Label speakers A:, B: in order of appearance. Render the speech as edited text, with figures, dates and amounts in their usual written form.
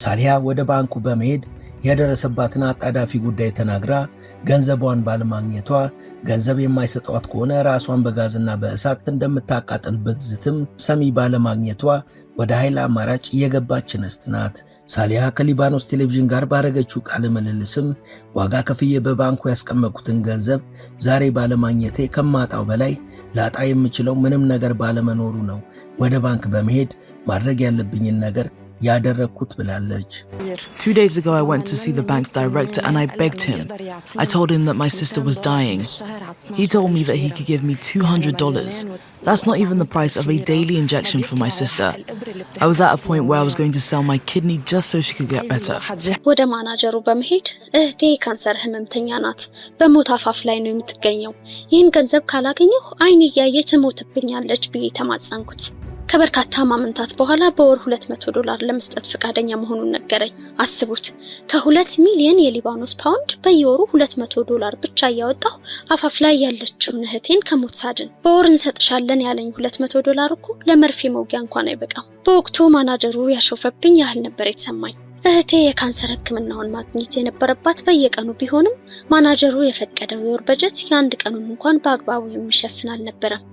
A: ሳሊያ ወደ ባንኩ በመሄድ የደረሰባትን አጣዳፊ ጉዳይ ተናግራ ገንዘቧን ባለማግኘቷ ገንዘብ የማይሰጧት ከሆነ ራሷን በጋዝና በእሳት እንደምታቃጥል ብትዝትም ሰሚ ባለማግኘቷ ወደ ኃይል አማራጭ የገባች እንስት ናት። ሳሊያ ከሊባኖስ ቴሌቪዥን ጋር ባረገችው ቃለ ምልልስም ዋጋ ከፍዬ በባንኩ ያስቀመጥኩትን ገንዘብ ዛሬ ባለማግኘቴ ከማጣው በላይ ላጣ የምችለው ምንም ነገር ባለመኖሩ ነው ወደ ባንክ በመሄድ ማድረግ ያለብኝን ነገር ያደረኩት ብላለች።
B: 2 days ago I went to see the bank's director and I begged him. I told him that my sister was dying. He told me that he could give me $200. That's not even the price of a daily injection for my sister. I was at a point where I was going to sell my kidney just so she could get better.
C: ወደ ማናጀሩ በመሄድ እህቴ ካንሰር ህመምተኛ ናት፣ በሞት አፋፍ ላይ ነው የምትገኘው። ይህን ገንዘብ ካላገኘሁ አይን እያየ ትሞትብኛለች ብዬ ተማጸንኩት። ከበርካታ ማመንታት በኋላ በወር $200 ለመስጠት ፈቃደኛ መሆኑን ነገረኝ። አስቡት፣ ከ2 ሚሊዮን የሊባኖስ ፓውንድ በየወሩ $200 ብቻ ያወጣው አፋፍ ላይ ያለችውን እህቴን ከሞት ሳድን። በወር እንሰጥሻለን ያለኝ $200 እኮ ለመርፌ መውጊያ እንኳን አይበቃም። በወቅቱ ማናጀሩ ያሾፈብኝ ያህል ነበር የተሰማኝ። እህቴ የካንሰር ህክምናውን ማግኘት የነበረባት በየቀኑ ቢሆንም ማናጀሩ የፈቀደው የወር በጀት የአንድ ቀኑን እንኳን በአግባቡ የሚሸፍን አልነበረም።